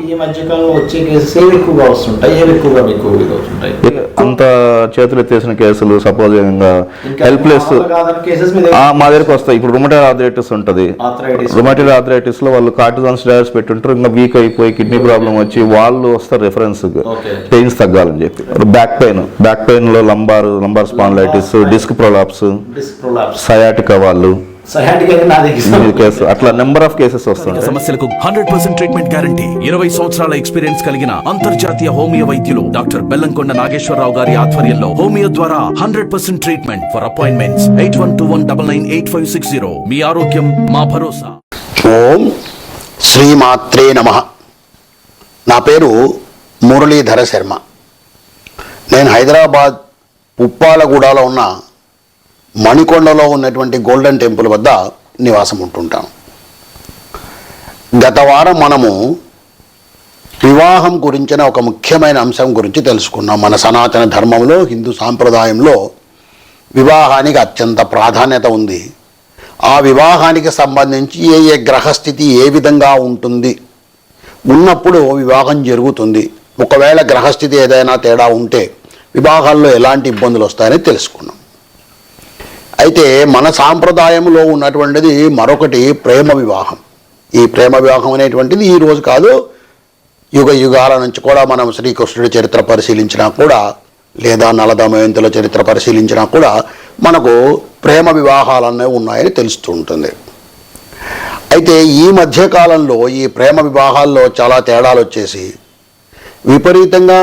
ఈ మధ్యకాలంలో వచ్చే కేసెస్ ఏవి ఎక్కువగా వస్తుంటాయి, ఏవి ఎక్కువగా మీకు వస్తుంటాయి? అంత చేతులు ఎత్తేసిన కేసులు, సపోజ్ హెల్ప్లెస్ మా దగ్గరికి వస్తాయి. ఇప్పుడు రుమటైడ్ ఆర్థరైటిస్ ఉంటుంది. రుమటైడ్ ఆర్థరైటిస్ లో వాళ్ళు కార్టిజాన్ స్టెరాయిడ్స్ పెట్టుంటారు, ఇంకా వీక్ అయిపోయి కిడ్నీ ప్రాబ్లం వచ్చి వాళ్ళు వస్తారు రెఫరెన్స్ పెయిన్స్ తగ్గాలని చెప్పి. బ్యాక్ పెయిన్ లో lumbar spondylitis, disc prolapse, sciatica వాళ్ళు అట్లా నెంబర్ ఆఫ్ కేసెస్ వస్తాయి. సమస్యలకు 100% ట్రీట్మెంట్ గ్యారంటీ. 20 సంవత్సరాల ఎక్స్పీరియన్స్ కలిగిన అంతర్జాతీయ హోమియో వైద్యులు డాక్టర్ బెల్లంకొండ నాగేశ్వరరావు గారి ఆధ్వర్యంలో హోమియో ద్వారా 100% ట్రీట్మెంట్. For appointments 8121998560. మీ ఆరోగ్యం మా భరోసా. ఓం శ్రీమాత్రే నమః. నా పేరు మురళీధర శర్మ. నేను హైదరాబాద్ ఉప్పాలగూడలో ఉన్న మణికొండలో ఉన్నటువంటి గోల్డెన్ టెంపుల్ వద్ద నివాసం ఉంటుంటాం. గత వారం మనము వివాహం గురించిన ఒక ముఖ్యమైన అంశం గురించి తెలుసుకున్నాం. మన సనాతన ధర్మంలో, హిందూ సాంప్రదాయంలో వివాహానికి అత్యంత ప్రాధాన్యత ఉంది. ఆ వివాహానికి సంబంధించి ఏ గ్రహస్థితి ఏ విధంగా ఉంటుంది, ఉన్నప్పుడు వివాహం జరుగుతుంది. ఒకవేళ గ్రహస్థితి ఏదైనా తేడా ఉంటే వివాహాల్లో ఎలాంటి ఇబ్బందులు వస్తాయని తెలుసుకున్నాం. అయితే మన సాంప్రదాయంలో ఉన్నటువంటిది మరొకటి ప్రేమ వివాహం. ఈ ప్రేమ వివాహం అనేటువంటిది ఈరోజు కాదు, యుగ యుగాల నుంచి కూడా మనం శ్రీకృష్ణుడి చరిత్ర పరిశీలించినా కూడా, లేదా నలదమయంతుల చరిత్ర పరిశీలించినా కూడా మనకు ప్రేమ వివాహాలు అనేవి ఉన్నాయని తెలుస్తూ ఉంటుంది. అయితే ఈ మధ్యకాలంలో ఈ ప్రేమ వివాహాల్లో చాలా తేడాలు వచ్చేసి విపరీతంగా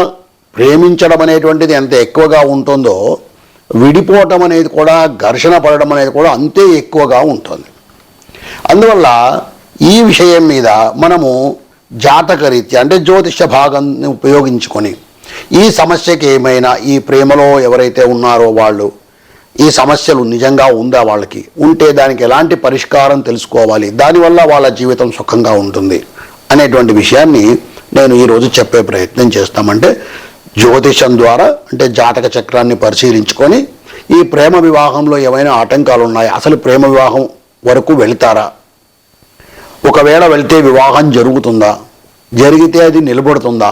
ప్రేమించడం అనేటువంటిది ఎంత ఎక్కువగా ఉంటుందో విడిపోవటం అనేది కూడా, ఘర్షణ పడడం అనేది కూడా అంతే ఎక్కువగా ఉంటుంది. అందువల్ల ఈ విషయం మీద మనము జాతకరీత్యా అంటే జ్యోతిష భాగాన్ని ఉపయోగించుకొని ఈ సమస్యకి ఏమైనా, ఈ ప్రేమలో ఎవరైతే ఉన్నారో వాళ్ళు ఈ సమస్యలు నిజంగా ఉందా, వాళ్ళకి ఉంటే దానికి ఎలాంటి పరిష్కారం తెలుసుకోవాలి, దానివల్ల వాళ్ళ జీవితం సుఖంగా ఉంటుంది అనేటువంటి విషయాన్ని నేను ఈరోజు చెప్పే ప్రయత్నం చేస్తామంటే, జ్యోతిషం ద్వారా అంటే జాతక చక్రాన్ని పరిశీలించుకొని ఈ ప్రేమ వివాహంలో ఏమైనా ఆటంకాలు ఉన్నాయా, అసలు ప్రేమ వివాహం వరకు వెళ్తారా, ఒకవేళ వెళ్తే వివాహం జరుగుతుందా, జరిగితే అది నిలబడుతుందా,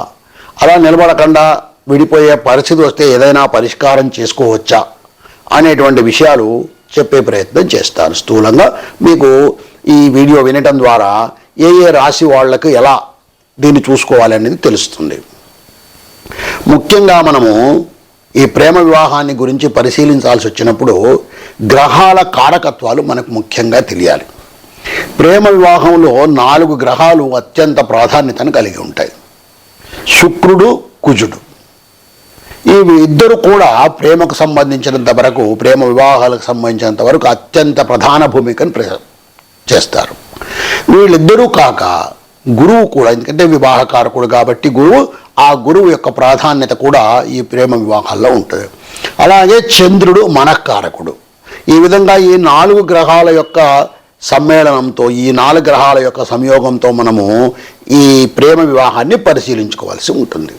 అలా నిలబడకుండా విడిపోయే పరిస్థితి వస్తే ఏదైనా పరిష్కారం చేసుకోవచ్చా అనేటువంటి విషయాలు చెప్పే ప్రయత్నం చేస్తాను. స్థూలంగా మీకు ఈ వీడియో వినటం ద్వారా ఏ రాశి వాళ్లకు ఎలా దీన్ని చూసుకోవాలి అనేది తెలుస్తుంది. ముఖ్యంగా మనము ఈ ప్రేమ వివాహాన్ని గురించి పరిశీలించాల్సి వచ్చినప్పుడు గ్రహాల కారకత్వాలు మనకు ముఖ్యంగా తెలియాలి. ప్రేమ వివాహంలో 4 గ్రహాలు అత్యంత ప్రాధాన్యతను కలిగి ఉంటాయి. శుక్రుడు, కుజుడు. ఈ ఇద్దరు కూడా ప్రేమకు సంబంధించినంత వరకు, ప్రేమ వివాహాలకు సంబంధించినంత వరకు అత్యంత ప్రధాన భూమికను చేస్తారు. వీళ్ళిద్దరూ కాక గురువు కూడా, ఎందుకంటే వివాహకారకుడు కాబట్టి గురువు, ఆ గురువు యొక్క ప్రాధాన్యత కూడా ఈ ప్రేమ వివాహాల్లో ఉంటుంది. అలాగే చంద్రుడు మనఃకారకుడు. ఈ విధంగా ఈ 4 గ్రహాల యొక్క సమ్మేళనంతో, ఈ 4 గ్రహాల యొక్క సంయోగంతో మనము ఈ ప్రేమ వివాహాన్ని పరిశీలించుకోవాల్సి ఉంటుంది.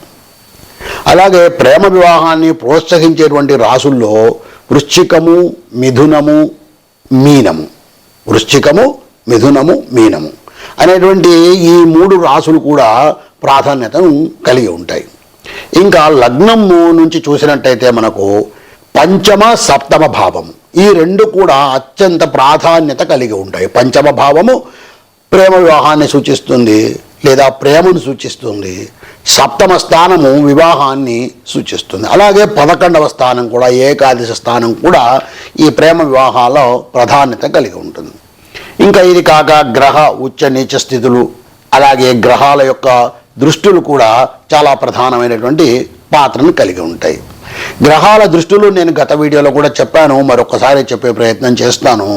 అలాగే ప్రేమ వివాహాన్ని ప్రోత్సహించేటువంటి రాసుల్లో వృశ్చికము, మిథునము, మీనము. వృశ్చికము, మిథునము, మీనము అనేటువంటి ఈ 3 రాసులు కూడా ప్రాధాన్యతను కలిగి ఉంటాయి. ఇంకా లగ్నము నుంచి చూసినట్టయితే మనకు పంచమ, సప్తమ భావము, ఈ 2 కూడా అత్యంత ప్రాధాన్యత కలిగి ఉంటాయి. పంచమ భావము ప్రేమ వివాహాన్ని సూచిస్తుంది లేదా ప్రేమను సూచిస్తుంది. సప్తమ స్థానము వివాహాన్ని సూచిస్తుంది. అలాగే 11వ స్థానం కూడా, ఏకాదశి స్థానం కూడా ఈ ప్రేమ వివాహాల్లో ప్రాధాన్యత కలిగి ఉంటుంది. ఇంకా ఇది కాక గ్రహ ఉచ్చ నీచ స్థితులు, అలాగే గ్రహాల యొక్క దృష్టులు కూడా చాలా ప్రధానమైనటువంటి పాత్రను కలిగి ఉంటాయి. గ్రహాల దృష్టులు నేను గత వీడియోలో కూడా చెప్పాను, మరొకసారి చెప్పే ప్రయత్నం చేస్తాను.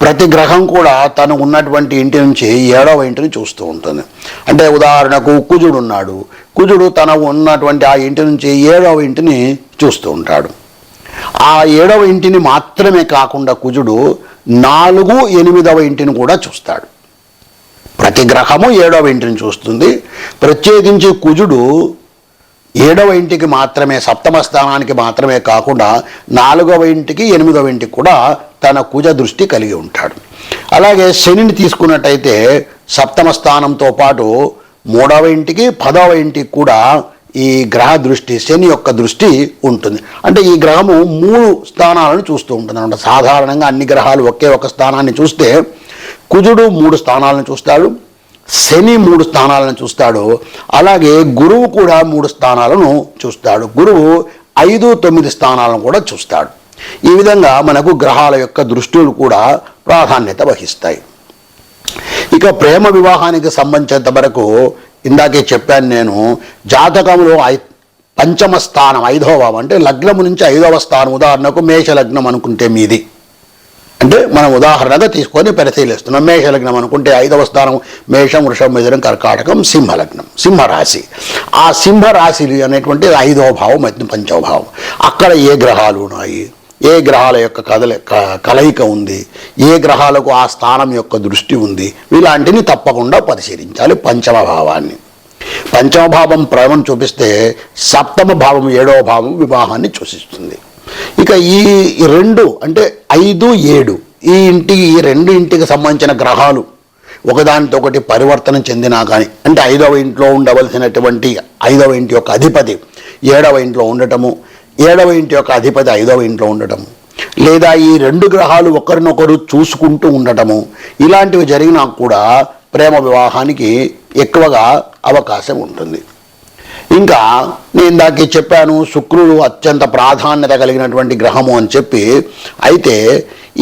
ప్రతి గ్రహం కూడా తను ఉన్నటువంటి ఇంటి నుంచి 7వ ఇంటిని చూస్తూ ఉంటుంది. అంటే ఉదాహరణకు కుజుడు ఉన్నాడు, కుజుడు తన ఉన్నటువంటి ఆ ఇంటి నుంచి 7వ ఇంటిని చూస్తూ ఉంటాడు. ఆ 7వ ఇంటిని మాత్రమే కాకుండా కుజుడు 4, 8వ ఇంటిని కూడా చూస్తాడు. ప్రతి గ్రహము 7వ ఇంటిని చూస్తుంది. ప్రత్యేకించి కుజుడు 7వ ఇంటికి మాత్రమే, సప్తమ స్థానానికి మాత్రమే కాకుండా 4వ ఇంటికి, 8వ ఇంటికి కూడా తన కుజ దృష్టి కలిగి ఉంటాడు. అలాగే శనిని తీసుకున్నట్టయితే సప్తమ స్థానంతో పాటు 3వ ఇంటికి 10వ ఇంటికి కూడా ఈ గ్రహ దృష్టి, శని యొక్క దృష్టి ఉంటుంది. అంటే ఈ గ్రహము 3 స్థానాలను చూస్తూ ఉంటుంది అన్నమాట. సాధారణంగా అన్ని గ్రహాలు ఒకే ఒక స్థానాన్ని చూస్తే కుజుడు 3 స్థానాలను చూస్తాడు, శని 3 స్థానాలను చూస్తాడు, అలాగే గురువు కూడా 3 స్థానాలను చూస్తాడు. గురువు 5, 9 స్థానాలను కూడా చూస్తాడు. ఈ విధంగా మనకు గ్రహాల యొక్క దృష్టులు కూడా ప్రాధాన్యత వహిస్తాయి. ఇక ప్రేమ వివాహానికి సంబంధించినంత వరకు ఇందాకే చెప్పాను నేను, జాతకంలో 5వ స్థానం 5వ భావం అంటే లగ్నము నుంచి 5వ స్థానం, ఉదాహరణకు మేష లగ్నం అనుకుంటే మీది, అంటే మనం ఉదాహరణగా తీసుకొని పరిశీలిస్తున్నాం. మేషలగ్నం అనుకుంటే 5వ స్థానం మేషం, వృషభం, మిథునం, కర్కాటకం, సింహలగ్నం, సింహరాశి. ఆ సింహరాశి అనేటువంటి 5వ భావం, 5వ భావం. అక్కడ ఏ గ్రహాలు ఉన్నాయి, ఏ గ్రహాల యొక్క కలయిక ఉంది, ఏ గ్రహాలకు ఆ స్థానం యొక్క దృష్టి ఉంది, ఇలాంటిని తప్పకుండా పరిశీలించాలి. 5వ భావాన్ని, 5వ భావం ప్రేమను చూపిస్తే 7వ భావం 7వ భావం వివాహాన్ని సూచిస్తుంది. ఇక ఈ 2 అంటే 5, 7 ఈ 2 ఇంటికి సంబంధించిన గ్రహాలు ఒకదానితో ఒకటి పరివర్తన చెందినా కానీ, అంటే 5వ ఇంట్లో ఉండవలసినటువంటి 5వ ఇంటి యొక్క అధిపతి 7వ ఇంట్లో ఉండటము, 7వ ఇంటి యొక్క అధిపతి 5వ ఇంట్లో ఉండటము, లేదా ఈ 2 గ్రహాలు ఒకరినొకరు చూసుకుంటూ ఉండటము, ఇలాంటివి జరిగినా కూడా ప్రేమ వివాహానికి ఎక్కువగా అవకాశం ఉంటుంది. ఇంకా నేను ఇందాకే చెప్పాను శుక్రుడు అత్యంత ప్రాధాన్యత కలిగినటువంటి గ్రహము అని చెప్పి. అయితే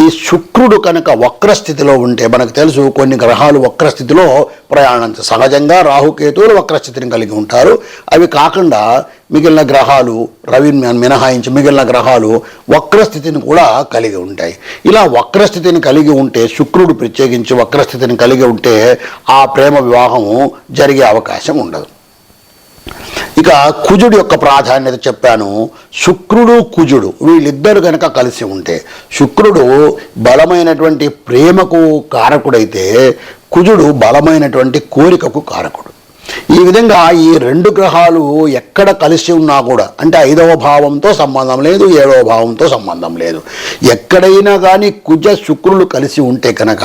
ఈ శుక్రుడు కనుక వక్రస్థితిలో ఉంటే, మనకు తెలుసు కొన్ని గ్రహాలు వక్రస్థితిలో ప్రయాణం సహజంగా రాహుకేతువులు వక్రస్థితిని కలిగి ఉంటారు. అవి కాకుండా మిగిలిన గ్రహాలు, రవిని మినహాయించి మిగిలిన గ్రహాలు వక్రస్థితిని కూడా కలిగి ఉంటాయి. ఇలా వక్రస్థితిని కలిగి ఉంటే, శుక్రుడు ప్రత్యేకించి వక్రస్థితిని కలిగి ఉంటే ఆ ప్రేమ వివాహము జరిగే అవకాశం ఉండదు. ఇక కుజుడు యొక్క ప్రాధాన్యత చెప్పాను. శుక్రుడు కుజుడు వీళ్ళిద్దరు కనుక కలిసి ఉంటే, శుక్రుడు బలమైనటువంటి ప్రేమకు కారకుడైతే కుజుడు బలమైనటువంటి కోరికకు కారకుడు. ఈ విధంగా ఈ 2 గ్రహాలు ఎక్కడ కలిసి ఉన్నా కూడా, అంటే 5వ భావంతో సంబంధం లేదు, 7వ భావంతో సంబంధం లేదు, ఎక్కడైనా కానీ కుజ శుక్రులు కలిసి ఉంటే కనుక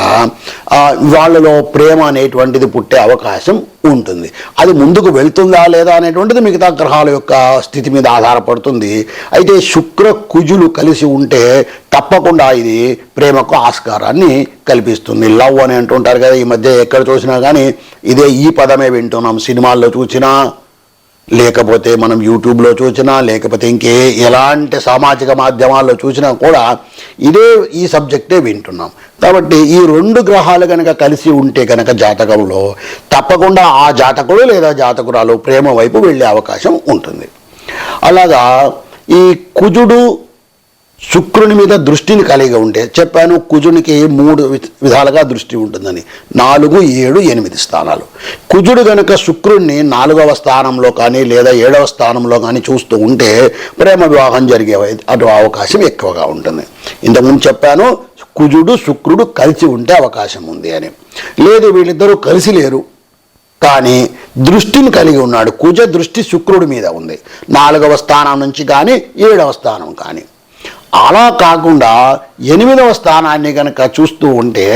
వాళ్ళలో ప్రేమ అనేటువంటిది పుట్టే అవకాశం ఉంటుంది. అది ముందుకు వెళ్తుందా లేదా అనేటువంటిది మిగతా గ్రహాల యొక్క స్థితి మీద ఆధారపడుతుంది. అయితే శుక్ర కుజులు కలిసి ఉంటే తప్పకుండా ఇది ప్రేమకు ఆస్కారాన్ని కల్పిస్తుంది. లవ్ అని అంటుంటారు కదా, ఈ మధ్య ఎక్కడ చూసినా కానీ ఈ పదమే వింటున్నాం. సినిమాల్లో చూసినా, లేకపోతే మనం యూట్యూబ్లో చూసినా, లేకపోతే ఎలాంటి సామాజిక మాధ్యమాల్లో చూసినా కూడా ఈ సబ్జెక్టే వింటున్నాం. కాబట్టి ఈ 2 గ్రహాలు కనుక కలిసి ఉంటే కనుక జాతకంలో తప్పకుండా ఆ జాతకుడు లేదా జాతకురాలు ప్రేమ వైపు వెళ్ళే అవకాశం ఉంటుంది. అలాగా ఈ కుజుడు శుక్రుని మీద దృష్టిని కలిగి ఉంటే, చెప్పాను కుజునికి 3 విధాలుగా దృష్టి ఉంటుందని, 4, 7, 8 స్థానాలు. కుజుడు కనుక శుక్రుడిని 4వ స్థానంలో కానీ లేదా 7వ స్థానంలో కానీ చూస్తూ ఉంటే ప్రేమ వివాహం జరిగే అవకాశం ఎక్కువగా ఉంటుంది. ఇంతకుముందు చెప్పాను కుజుడు శుక్రుడు కలిసి ఉంటే అవకాశం ఉంది అని. లేదు వీళ్ళిద్దరూ కలిసి లేరు కానీ దృష్టిని కలిగి ఉన్నాడు, కుజ దృష్టి శుక్రుడి మీద ఉంది, 4వ స్థానం నుంచి కానీ 7వ స్థానం కానీ. అలా కాకుండా 8వ స్థానాన్ని కనుక చూస్తూ ఉంటే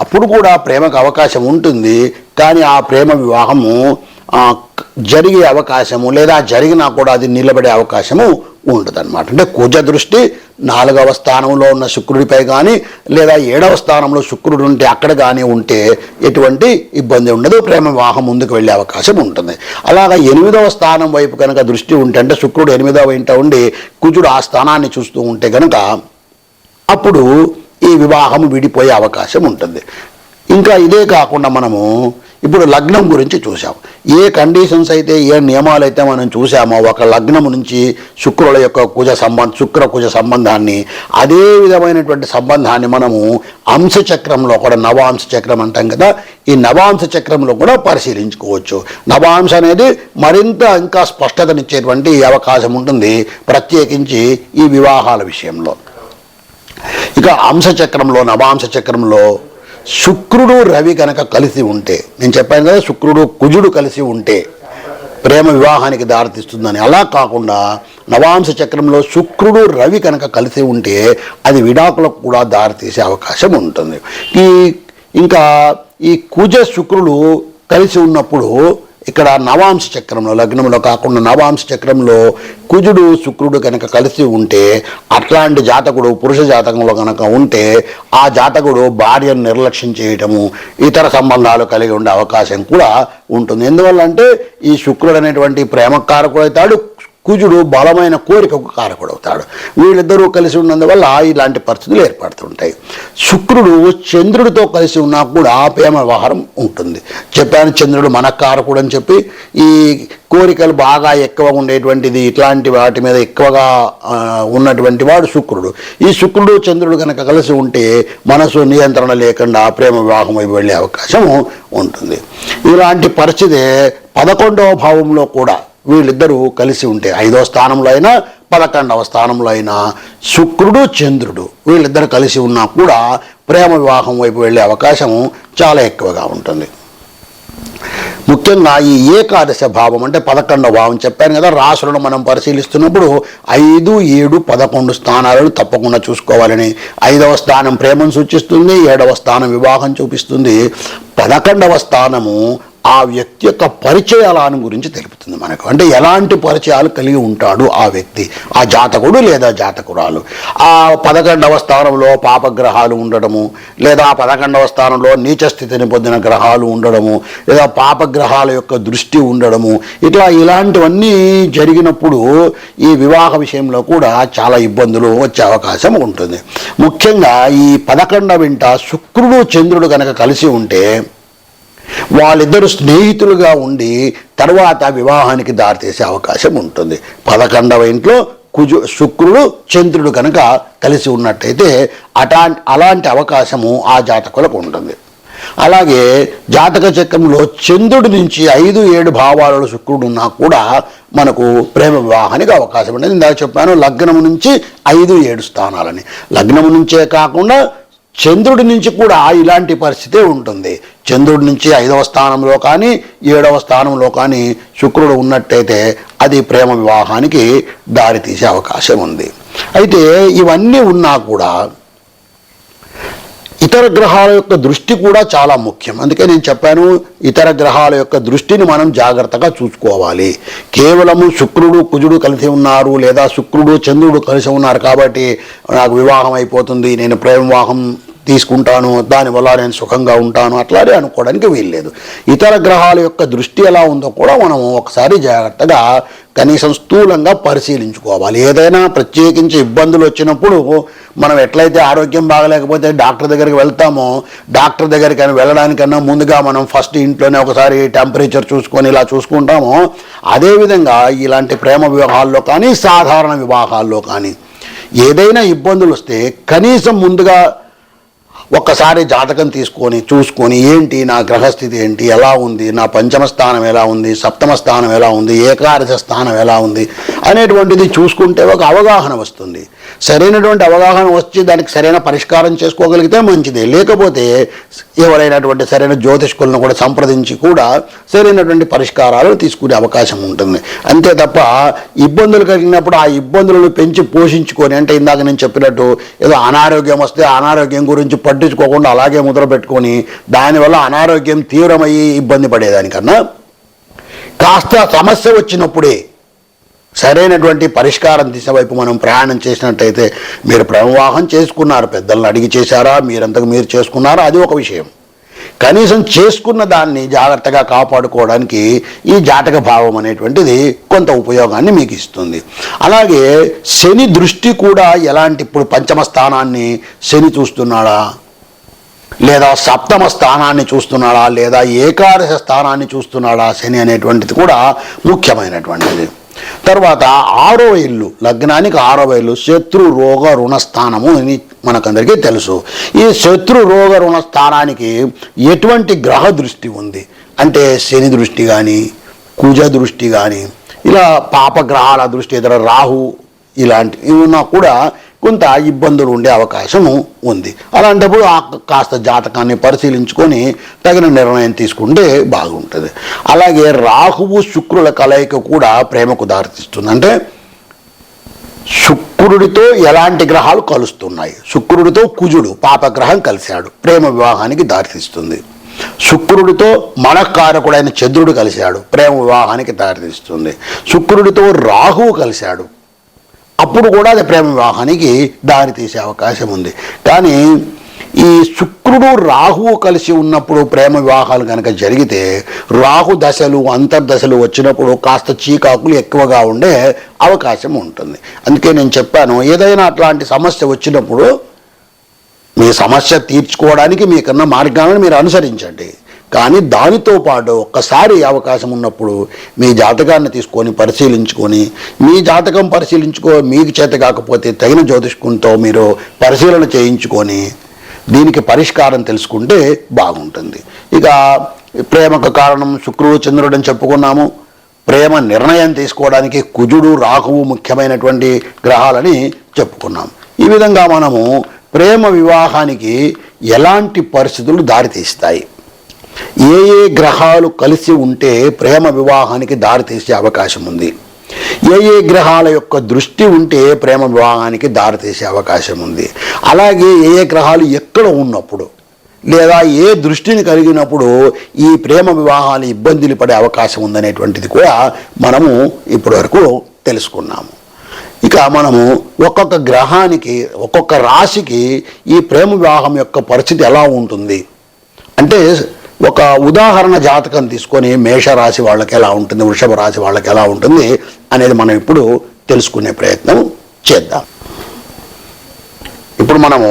అప్పుడు కూడా ప్రేమకు అవకాశం ఉంటుంది. కానీ ఆ ప్రేమ వివాహము జరిగే అవకాశము లేదా జరిగినా కూడా అది నిలబడే అవకాశము ఉండదన్నమాట. అంటే కుజ దృష్టి 4వ స్థానంలో ఉన్న శుక్రుడిపై కానీ లేదా 7వ స్థానంలో శుక్రుడు ఉంటే అక్కడ కానీ ఉంటే ఎటువంటి ఇబ్బంది ఉండదు, ప్రేమ వివాహం ముందుకు వెళ్ళే అవకాశం ఉంటుంది. అలాగా 8వ స్థానం వైపు కనుక దృష్టి ఉంటే, అంటే శుక్రుడు 8వ ఇంట ఉండి కుజుడు ఆ స్థానాన్ని చూస్తూ ఉంటే కనుక అప్పుడు ఈ వివాహం విడిపోయే అవకాశం ఉంటుంది. ఇంకా ఇదే కాకుండా మనము ఇప్పుడు లగ్నం గురించి చూసాం. ఏ కండిషన్స్ అయితే, ఏ నియమాలు అయితే మనం చూసామో ఒక లగ్నం నుంచి శుక్రుల యొక్క శుక్ర కుజ సంబంధాన్ని, అదే విధమైనటువంటి సంబంధాన్ని మనము అంశచక్రంలో కూడా, నవాంశ చక్రం అంటాం కదా, ఈ నవాంశ చక్రంలో కూడా పరిశీలించుకోవచ్చు. నవాంశ అనేది మరింత ఇంకా స్పష్టతనిచ్చేటువంటి అవకాశం ఉంటుంది, ప్రత్యేకించి ఈ వివాహాల విషయంలో. ఇక అంశచక్రంలో, నవాంశ చక్రంలో శుక్రుడు రవి కనుక కలిసి ఉంటే, నేను చెప్పాను కదా శుక్రుడు కుజుడు కలిసి ఉంటే ప్రేమ వివాహానికి దారితీస్తుందని. అలా కాకుండా నవాంశ చక్రంలో శుక్రుడు రవి కనుక కలిసి ఉంటే అది విడాకులకు కూడా దారితీసే అవకాశం ఉంటుంది. ఇంకా ఈ కుజ శుక్రులు కలిసి ఉన్నప్పుడు ఇక్కడ నవాంశ చక్రంలో, లగ్నంలో కాకుండా నవాంశ చక్రంలో కుజుడు శుక్రుడు కనుక కలిసి ఉంటే, అట్లాంటి జాతకుడు పురుష జాతకంలో కనుక ఉంటే ఆ జాతకుడు భార్యను నిర్లక్ష్యం చేయటము, ఇతర సంబంధాలు కలిగి ఉండే అవకాశం కూడా ఉంటుంది. ఎందువల్ల అంటే ఈ శుక్రుడు అనేటువంటి ప్రేమకారకుడు అవుతాడు, కుజుడు బలమైన కోరికకు కారకుడవుతాడు. వీళ్ళిద్దరూ కలిసి ఉన్నందువల్ల ఇలాంటి పరిస్థితులు ఏర్పడుతుంటాయి. శుక్రుడు చంద్రుడితో కలిసి ఉన్నా కూడా ప్రేమ వ్యవహారం ఉంటుంది. చెప్పాను చంద్రుడు మనకారకుడు అని చెప్పి. ఈ కోరికలు బాగా ఎక్కువగా ఉండేటువంటిది, ఇట్లాంటి వాటి మీద ఎక్కువగా ఉన్నటువంటి వాడు శుక్రుడు. ఈ శుక్రుడు చంద్రుడు కనుక కలిసి ఉంటే మనసు నియంత్రణ లేకుండా ప్రేమ వివాహం వైపు వెళ్ళే అవకాశం ఉంటుంది. ఇలాంటి పరిస్థితి 11వ భావంలో కూడా వీళ్ళిద్దరూ కలిసి ఉంటే, 5వ స్థానంలో అయినా 11వ స్థానంలో అయినా శుక్రుడు చంద్రుడు వీళ్ళిద్దరు కలిసి ఉన్నా కూడా ప్రేమ వివాహం వైపు వెళ్ళే అవకాశం చాలా ఎక్కువగా ఉంటుంది. ముఖ్యంగా ఈ ఏకాదశ భావం అంటే 11వ భావం చెప్పాను కదా, రాశులను మనం పరిశీలిస్తున్నప్పుడు 5, 7, 11 స్థానాలను తప్పకుండా చూసుకోవాలని. 5వ స్థానం ప్రేమను సూచిస్తుంది, 7వ స్థానం వివాహం చూపిస్తుంది, 11వ స్థానము ఆ వ్యక్తి యొక్క పరిచయాలను గురించి తెలుపుతుంది మనకు. అంటే ఎలాంటి పరిచయాలు కలిగి ఉంటాడు ఆ వ్యక్తి, ఆ జాతకుడు లేదా జాతకురాలు. ఆ 11వ స్థానంలో పాపగ్రహాలు ఉండడము, లేదా 11వ స్థానంలో నీచ స్థితిని పొందిన గ్రహాలు ఉండడము, లేదా పాపగ్రహాల యొక్క దృష్టి ఉండడము, ఇలాంటివన్నీ జరిగినప్పుడు ఈ వివాహ విషయంలో కూడా చాలా ఇబ్బందులు వచ్చే అవకాశం ఉంటుంది. ముఖ్యంగా ఈ 11వ ఇంట శుక్రుడు చంద్రుడు కనుక కలిసి ఉంటే వాళ్ళిద్దరు స్నేహితులుగా ఉండి తర్వాత వివాహానికి దారితీసే అవకాశం ఉంటుంది. 11వ ఇంట్లో శుక్రుడు చంద్రుడు కనుక కలిసి ఉన్నట్టయితే అలాంటి అవకాశము ఆ జాతకులకు ఉంటుంది. అలాగే జాతక చక్రంలో చంద్రుడి నుంచి 5, 7 భావాలలో శుక్రుడు ఉన్నా కూడా మనకు ప్రేమ వివాహానికి అవకాశం ఉంటుంది. ఇందాక చెప్పాను లగ్నం నుంచి 5, 7 స్థానాలని. లగ్నం నుంచే కాకుండా చంద్రుడి నుంచి కూడా ఇలాంటి పరిస్థితే ఉంటుంది. చంద్రుడి నుంచి 5వ స్థానంలో కానీ 7వ స్థానంలో కానీ శుక్రుడు ఉన్నట్టయితే అది ప్రేమ వివాహానికి దారితీసే అవకాశం ఉంది. అయితే ఇవన్నీ ఉన్నా కూడా ఇతర గ్రహాల యొక్క దృష్టి కూడా చాలా ముఖ్యం. అందుకే నేను చెప్పాను ఇతర గ్రహాల యొక్క దృష్టిని మనం జాగ్రత్తగా చూసుకోవాలి. కేవలము శుక్రుడు కుజుడు కలిసి ఉన్నారు లేదా శుక్రుడు చంద్రుడు కలిసి ఉన్నారు కాబట్టి నాకు వివాహం అయిపోతుంది, నేను ప్రేమ వివాహం తీసుకుంటాను, దానివల్ల నేను సుఖంగా ఉంటాను అట్లానే అనుకోవడానికి వీల్లేదు. ఇతర గ్రహాల యొక్క దృష్టి ఎలా ఉందో కూడా మనం ఒకసారి జాగ్రత్తగా కనీసం స్థూలంగా పరిశీలించుకోవాలి. ఏదైనా ప్రత్యేకించి ఇబ్బందులు వచ్చినప్పుడు మనం ఎట్లయితే ఆరోగ్యం బాగలేకపోతే డాక్టర్ దగ్గరికి వెళ్తామో, డాక్టర్ దగ్గరికి వెళ్ళడానికన్నా ముందుగా మనం ఫస్ట్ ఇంట్లోనే ఒకసారి టెంపరేచర్ చూసుకొని ఇలా చూసుకుంటామో, అదేవిధంగా ఇలాంటి ప్రేమ వివాహాల్లో కానీ సాధారణ వివాహాల్లో కానీ ఏదైనా ఇబ్బందులు వస్తే కనీసం ముందుగా ఒక్కసారి జాతకం తీసుకొని చూసుకొని ఏంటి నా గ్రహస్థితి ఏంటి, ఎలా ఉంది, నా పంచమ స్థానం ఎలా ఉంది, సప్తమ స్థానం ఎలా ఉంది, ఏకాదశ స్థానం ఎలా ఉంది అనేటువంటిది చూసుకుంటే ఒక అవగాహన వస్తుంది. సరైనటువంటి అవగాహన వచ్చి దానికి సరైన పరిష్కారం చేసుకోగలిగితే మంచిది. లేకపోతే ఎవరైనటువంటి సరైన జ్యోతిష్కులను కూడా సంప్రదించి కూడా సరైనటువంటి పరిష్కారాలు తీసుకునే అవకాశం ఉంటుంది. అంతే తప్ప ఇబ్బందులు కలిగినప్పుడు ఆ ఇబ్బందులను పెంచి పోషించుకొని, అంటే ఇందాక నేను చెప్పినట్టు ఏదో అనారోగ్యం వస్తే అనారోగ్యం గురించి పట్టించుకోకుండా అలాగే ముద్ర పెట్టుకొని దానివల్ల అనారోగ్యం తీవ్రమయ్యి ఇబ్బంది పడేదానికన్నా కాస్త సమస్య వచ్చినప్పుడే సరైనటువంటి పరిష్కారం దిశ వైపు మనం ప్రయాణం చేసినట్టయితే, మీరు ప్రేమవివాహం చేసుకున్నారు, పెద్దలను అడిగి చేశారా, మీరంతకు మీరు చేసుకున్నారా, అది ఒక విషయం. కనీసం చేసుకున్న దాన్ని జాగ్రత్తగా కాపాడుకోవడానికి ఈ జాతక భావం అనేటువంటిది కొంత ఉపయోగాన్ని మీకు ఇస్తుంది. అలాగే శని దృష్టి కూడా ఎలాంటి, ఇప్పుడు పంచమ స్థానాన్ని శని చూస్తున్నాడా, లేదా సప్తమ స్థానాన్ని చూస్తున్నాడా, లేదా ఏకాదశ స్థానాన్ని చూస్తున్నాడా శని అనేటువంటిది కూడా ముఖ్యమైనటువంటిది. తర్వాత 6వ ఇల్లు, లగ్నానికి 6వ ఇల్లు శత్రు రోగ రుణ స్థానము అని మనకందరికీ తెలుసు. ఈ శత్రు రోగ రుణ స్థానానికి ఎటువంటి గ్రహ దృష్టి ఉంది అంటే శని దృష్టి కానీ కుజ దృష్టి కానీ ఇలా పాపగ్రహాల దృష్టి, ఇతర రాహు ఇలాంటివి ఉన్నా కూడా కొంత ఇబ్బందులు ఉండే అవకాశం ఉంది. అలాంటప్పుడు కాస్త జాతకాన్ని పరిశీలించుకొని తగిన నిర్ణయం తీసుకుంటే బాగుంటుంది. అలాగే రాహువు శుక్రుల కలయిక కూడా ప్రేమకు దారితీస్తుంది. అంటే శుక్రుడితో ఎలాంటి గ్రహాలు కలుస్తున్నాయి, శుక్రుడితో కుజుడు పాపగ్రహం కలిశాడు, ప్రేమ వివాహానికి దారితీస్తుంది. శుక్రుడితో మనఃకారకుడైన చంద్రుడు కలిశాడు, ప్రేమ వివాహానికి దారితీస్తుంది. శుక్రుడితో రాహువు కలిశాడు, అప్పుడు కూడా అది ప్రేమ వివాహానికి దారితీసే అవకాశం ఉంది. కానీ ఈ శుక్రుడు రాహువు కలిసి ఉన్నప్పుడు ప్రేమ వివాహాలు కనుక జరిగితే రాహు దశలు అంతర్దశలు వచ్చినప్పుడు కాస్త చీకాకులు ఎక్కువగా ఉండే అవకాశం ఉంటుంది. అందుకే నేను చెప్పాను, ఏదైనా అట్లాంటి సమస్య వచ్చినప్పుడు మీ సమస్య తీర్చుకోవడానికి మీకున్న మార్గాలను మీరు అనుసరించండి. కానీ దానితో పాటు ఒక్కసారి అవకాశం ఉన్నప్పుడు మీ జాతకాన్ని తీసుకొని పరిశీలించుకొని, మీ జాతకం మీకు చేత కాకపోతే తగిన జ్యోతిష్కునితో మీరు పరిశీలన చేయించుకొని దీనికి పరిష్కారం తెలుసుకుంటే బాగుంటుంది. ఇక ప్రేమకు కారణం శుక్రుడు చంద్రుడు అని చెప్పుకున్నాము. ప్రేమ నిర్ణయం తీసుకోవడానికి కుజుడు రాహువు ముఖ్యమైనటువంటి గ్రహాలని చెప్పుకున్నాం. ఈ విధంగా మనము ప్రేమ వివాహానికి ఎలాంటి పరిస్థితులు దారితీస్తాయి, ఏ ఏ గ్రహాలు కలిసి ఉంటే ప్రేమ వివాహానికి దారితీసే అవకాశం ఉంది, ఏ ఏ గ్రహాల యొక్క దృష్టి ఉంటే ప్రేమ వివాహానికి దారితీసే అవకాశం ఉంది, అలాగే ఏ ఏ గ్రహాలు ఎక్కడ ఉన్నప్పుడు లేదా ఏ దృష్టిని కలిగినప్పుడు ఈ ప్రేమ వివాహాలు ఇబ్బందులు పడే అవకాశం ఉందనేటువంటిది కూడా మనము ఇప్పటివరకు తెలుసుకున్నాము. ఇక మనము ఒక్కొక్క గ్రహానికి ఒక్కొక్క రాశికి ఈ ప్రేమ వివాహం యొక్క పరిస్థితి ఎలా ఉంటుంది అంటే, ఒక ఉదాహరణ జాతకం తీసుకొని మేషరాశి వాళ్ళకి ఎలా ఉంటుంది, వృషభ రాశి వాళ్ళకి ఎలా ఉంటుంది అనేది మనం ఇప్పుడు తెలుసుకునే ప్రయత్నం చేద్దాం. ఇప్పుడు మనము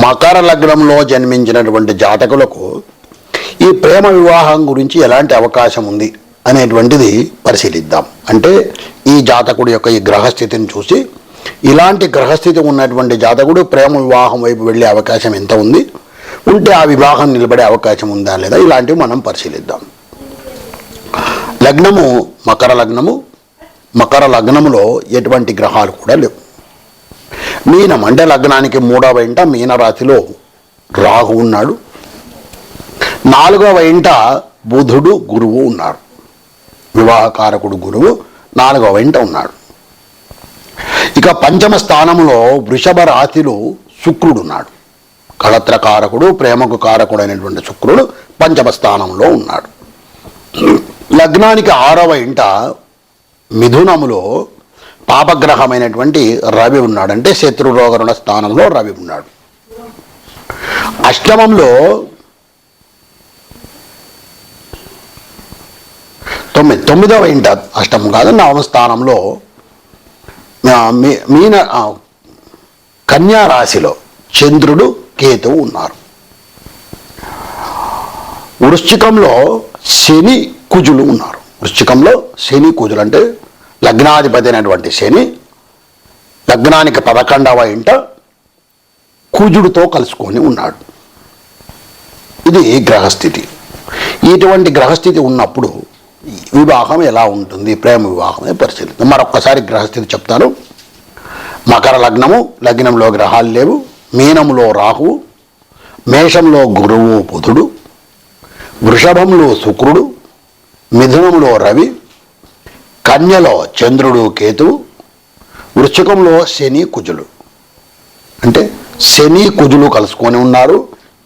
మకర లగ్నంలో జన్మించినటువంటి జాతకులకు ఈ ప్రేమ వివాహం గురించి ఎలాంటి అవకాశం ఉంది అనేటువంటిది పరిశీలిద్దాం. అంటే ఈ జాతకుడి యొక్క ఈ గ్రహస్థితిని చూసి ఇలాంటి గ్రహస్థితి ఉన్నటువంటి జాతకుడు ప్రేమ వివాహం వైపు వెళ్ళే అవకాశం ఎంత ఉంది, ఉంటే ఆ వివాహం నిలబడే అవకాశం ఉందా లేదా, ఇలాంటివి మనం పరిశీలిద్దాం. లగ్నము మకర లగ్నము. మకర లగ్నములో ఎటువంటి గ్రహాలు కూడా లేవు. మీనం అంటే లగ్నానికి 3వ ఇంట మీనరాశిలో రాహు ఉన్నాడు. 4వ ఇంట బుధుడు గురువు ఉన్నారు. వివాహకారకుడు గురువు 4వ ఇంట ఉన్నాడు. ఇక పంచమ స్థానంలో వృషభ రాశిలో శుక్రుడు ఉన్నాడు. కళత్రకారకుడు ప్రేమకు కారకుడైనటువంటి శుక్రుడు పంచమ స్థానంలో ఉన్నాడు. లగ్నానికి 6వ ఇంట మిథునములో పాపగ్రహమైనటువంటి రవి ఉన్నాడు. అంటే శత్రురోగ రుణ స్థానంలో రవి ఉన్నాడు. అష్టమంలో 9వ ఇంట, అష్టమం కాదు 9వ స్థానంలో కన్యా రాశిలో చంద్రుడు కేతువు ఉన్నారు. వృశ్చికంలో శని కుజులు ఉన్నారు. వృశ్చికంలో శని కుజులు అంటే లగ్నాధిపతి అయినటువంటి శని లగ్నానికి 11వ ఇంట కుజుడితో కలుసుకొని ఉన్నాడు. ఇది గ్రహస్థితి. ఇటువంటి గ్రహస్థితి ఉన్నప్పుడు వివాహం ఎలా ఉంటుంది, ప్రేమ వివాహమే పరిశీలిద్దాం. మరొక్కసారి గ్రహస్థితి చెప్తాను. మకర లగ్నము, లగ్నంలో గ్రహాలు లేవు. మీనంలో రాహువు, మేషంలో గురువు బుధుడు, వృషభంలో శుక్రుడు, మిథునంలో రవి, కన్యలో చంద్రుడు కేతువు, వృశ్చికంలో శని కుజులు. అంటే శని కుజులు కలుసుకొని ఉన్నారు,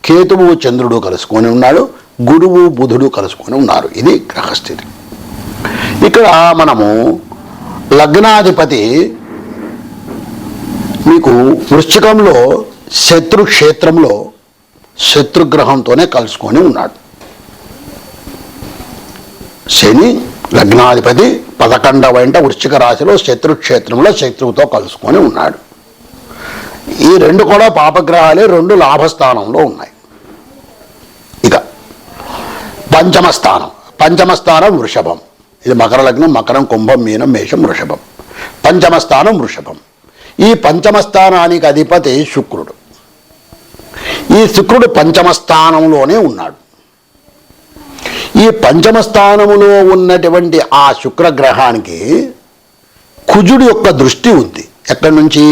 కేతువు చంద్రుడు కలుసుకొని ఉన్నాడు, గురువు బుధుడు కలుసుకొని ఉన్నారు. ఇది గ్రహస్థితి. ఇక్కడ మనము లగ్నాధిపతి మీకు వృశ్చికంలో శత్రుక్షేత్రంలో శత్రుగ్రహంతోనే కలుసుకొని ఉన్నాడు. శని లగ్నాధిపతి 11వ ఇంట వృశ్చిక రాశిలో శత్రుక్షేత్రంలో శత్రువుతో కలుసుకొని ఉన్నాడు. ఈ రెండు కూడా పాపగ్రహాలే, రెండు లాభస్థానంలో ఉన్నాయి. ఇక పంచమ స్థానం వృషభం. ఇది మకర లగ్నం, మకరం, కుంభం, మీనం, మేషం, వృషభం. పంచమ స్థానం వృషభం. ఈ పంచమ స్థానానికి అధిపతి శుక్రుడు. ఈ శుక్రుడు పంచమ స్థానంలోనే ఉన్నాడు. ఈ పంచమ స్థానములో ఉన్నటువంటి ఆ శుక్రగ్రహానికి కుజుడి యొక్క దృష్టి ఉంది. ఎక్కడి నుంచి?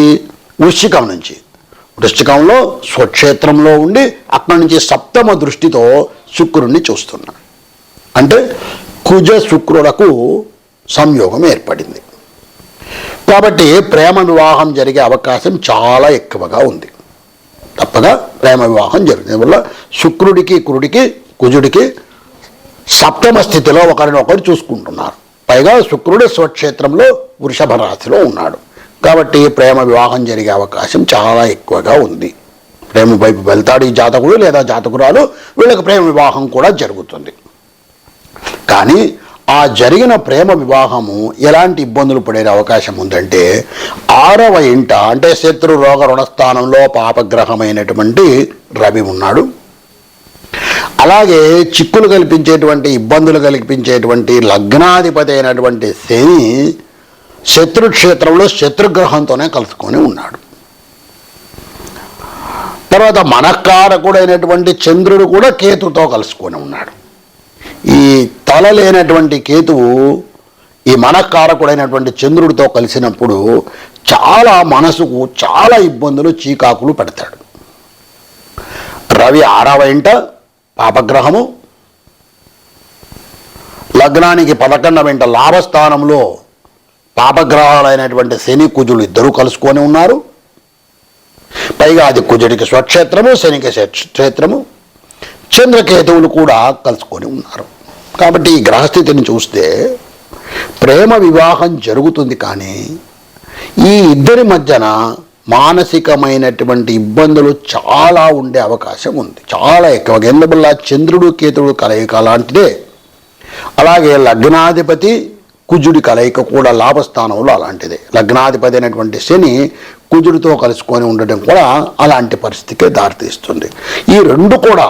వృశ్చికం నుంచి. వృశ్చికంలో స్వక్షేత్రంలో ఉండి అక్కడి నుంచి సప్తమ దృష్టితో శుక్రుడిని చూస్తున్నాడు. అంటే కుజ శుక్రులకు సంయోగం ఏర్పడింది. కాబట్టి ప్రేమ వివాహం జరిగే అవకాశం చాలా ఎక్కువగా ఉంది. తప్పగా ప్రేమ వివాహం జరుగుతుంది. వల్ల శుక్రుడికి కురుడికి కుజుడికి సప్తమ స్థితిలో ఒకరినొకరు చూసుకుంటున్నారు. పైగా శుక్రుడు స్వక్షేత్రంలో వృషభ రాశిలో ఉన్నాడు. కాబట్టి ప్రేమ వివాహం జరిగే అవకాశం చాలా ఎక్కువగా ఉంది. ప్రేమ వైపు వెళ్తాడు ఈ జాతకుడు లేదా జాతకురాలు, వీళ్ళకి ప్రేమ వివాహం కూడా జరుగుతుంది. కానీ ఆ జరిగిన ప్రేమ వివాహము ఎలాంటి ఇబ్బందులు పడే అవకాశం ఉందంటే 6వ ఇంట అంటే శత్రు రోగ రుణస్థానంలో పాపగ్రహమైనటువంటి రవి ఉన్నాడు. అలాగే చిక్కులు కల్పించేటువంటి ఇబ్బందులు కల్పించేటువంటి లగ్నాధిపతి అయినటువంటి శని శత్రుక్షేత్రంలో శత్రుగ్రహంతోనే కలుసుకొని ఉన్నాడు. తర్వాత మనఃకారకుడైనటువంటి చంద్రుడు కూడా కేతుతో కలుసుకొని ఉన్నాడు. ఈ తల లేనటువంటి కేతువు ఈ మనఃకారకుడైనటువంటి చంద్రుడితో కలిసినప్పుడు చాలా మనసుకు చాలా ఇబ్బందులు చీకాకులు పెడతాడు. రవి 6వ ఇంట పాపగ్రహము, లగ్నానికి 11వ ఇంట లాభస్థానంలో పాపగ్రహాలైనటువంటి శని కుజులు ఇద్దరూ కలుసుకొని ఉన్నారు. పైగా అది కుజుడికి స్వక్షేత్రము, శనికి క్షేత్రము, చంద్రకేతువులు కూడా కలుసుకొని ఉన్నారు. కాబట్టి ఈ గ్రహస్థితిని చూస్తే ప్రేమ వివాహం జరుగుతుంది, కానీ ఈ ఇద్దరి మధ్యన మానసికమైనటువంటి ఇబ్బందులు చాలా ఉండే అవకాశం ఉంది, చాలా ఎక్కువగా. ఎందువల్ల చంద్రుడు కేతుడు కలయిక అలాంటిదే. అలాగే లగ్నాధిపతి కుజుడి కలయిక కూడా లాభస్థానంలో అలాంటిదే. లగ్నాధిపతి అయినటువంటి శని కుజుడితో కలుసుకొని ఉండడం కూడా అలాంటి పరిస్థితికే దారితీస్తుంది. ఈ రెండు కూడా,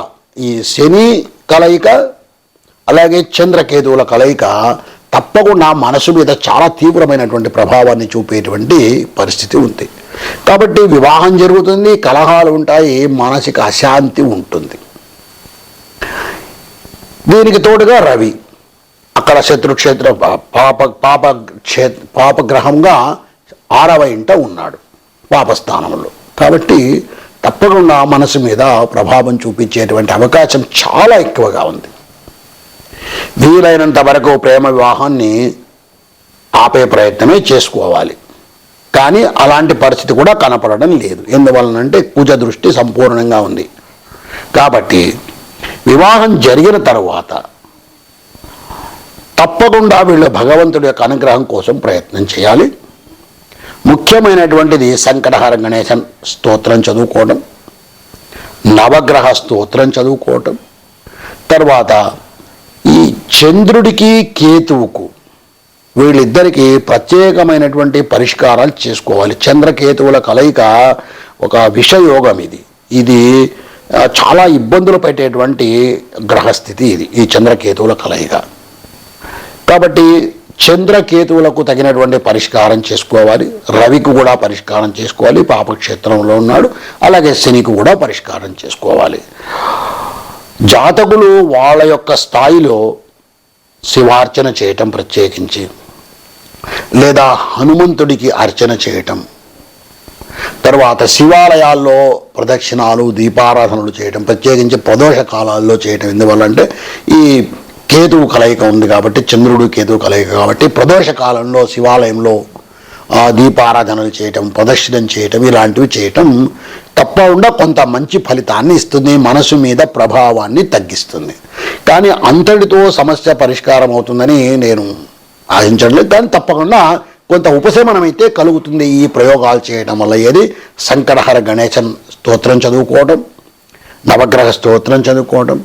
ఈ శని కలయిక అలాగే చంద్రకేతువుల కలయిక తప్పకుండా మనసు మీద చాలా తీవ్రమైనటువంటి ప్రభావాన్ని చూపేటువంటి పరిస్థితి ఉంది. కాబట్టి వివాహం జరుగుతుంది, కలహాలు ఉంటాయి, మానసిక అశాంతి ఉంటుంది. దీనికి తోడుగా రవి అక్కడ శత్రుక్షేత్ర పాపగ్రహంగా 6వ ఇంట ఉన్నాడు పాపస్థానంలో. కాబట్టి తప్పకుండా మనసు మీద ప్రభావం చూపించేటువంటి అవకాశం చాలా ఎక్కువగా ఉంది. వీలైనంత వరకు ప్రేమ వివాహాన్ని ఆపే ప్రయత్నమే చేసుకోవాలి. కానీ అలాంటి పరిస్థితి కూడా కనపడడం లేదు. ఎందువలనంటే కుజ దృష్టి సంపూర్ణంగా ఉంది. కాబట్టి వివాహం జరిగిన తరువాత తప్పకుండా వీళ్ళు భగవంతుడి యొక్క అనుగ్రహం కోసం ప్రయత్నం చేయాలి. ముఖ్యమైనటువంటిది సంకటహర గణేశ స్తోత్రం చదువుకోవడం, నవగ్రహ స్తోత్రం చదువుకోవటం, తర్వాత ఈ చంద్రుడికి కేతువుకు వీళ్ళిద్దరికీ ప్రత్యేకమైనటువంటి పరిష్కారాలు చేసుకోవాలి. చంద్రకేతువుల కలయిక ఒక విషయోగం. ఇది చాలా ఇబ్బందులు పెట్టేటువంటి గ్రహస్థితి ఇది, ఈ చంద్రకేతువుల కలయిక. కాబట్టి చంద్రకేతువులకు తగినటువంటి పరిష్కారం చేసుకోవాలి. రవికి కూడా పరిష్కారం చేసుకోవాలి, పాపక్షేత్రంలో ఉన్నాడు. అలాగే శనికి కూడా పరిష్కారం చేసుకోవాలి. జాతకులు వాళ్ళ యొక్క స్థాయిలో శివార్చన చేయటం ప్రత్యేకించి, లేదా హనుమంతుడికి అర్చన చేయటం, తర్వాత శివాలయాల్లో ప్రదక్షిణాలు దీపారాధనలు చేయటం, ప్రత్యేకించి ప్రదోష కాలాల్లో చేయటం. ఎందువల్లంటే ఈ కేతువు కలయిక ఉంది కాబట్టి, చంద్రుడు కేతువు కలయిక కాబట్టి ప్రదోష కాలంలో శివాలయంలో దీపారాధనలు చేయటం, ప్రదక్షిణం చేయటం, ఇలాంటివి చేయటం తప్పకుండా కొంత మంచి ఫలితాన్ని ఇస్తుంది, మనసు మీద ప్రభావాన్ని తగ్గిస్తుంది. కానీ అంతటితో సమస్య పరిష్కారం అవుతుందని నేను ఆశించట్లేదు. కానీ తప్పకుండా కొంత ఉపశమనం అయితే కలుగుతుంది ఈ ప్రయోగాలు చేయడం వల్ల. ఏది సంకటహర గణేశన్ స్తోత్రం చదువుకోవడం, నవగ్రహ స్తోత్రం చదువుకోవడం,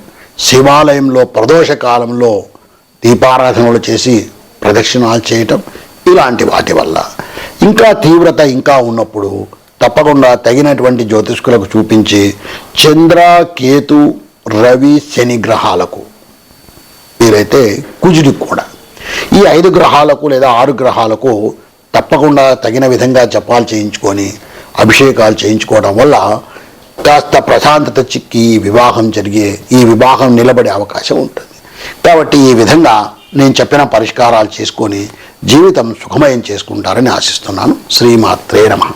శివాలయంలో ప్రదోష కాలంలో దీపారాధనలు చేసి ప్రదక్షిణాలు చేయటం, ఇలాంటి వాటి వల్ల. ఇంకా తీవ్రత ఇంకా ఉన్నప్పుడు తప్పకుండా తగినటువంటి జ్యోతిష్కులకు చూపించి చంద్ర కేతు రవి శని గ్రహాలకు, వీరైతే కుజుడికి కూడా, ఈ 5 గ్రహాలకు లేదా 6 గ్రహాలకు తప్పకుండా తగిన విధంగా జపాలు చేయించుకొని అభిషేకాలు చేయించుకోవడం వల్ల కాస్త ప్రశాంతత చిక్కి ఈ వివాహం నిలబడే అవకాశం ఉంటుంది. కాబట్టి ఈ విధంగా నేను చెప్పిన పరిష్కారాలు చేసుకొని జీవితం సుఖమయం చేసుకుంటారని ఆశిస్తున్నాను. శ్రీమాత్రే నమః.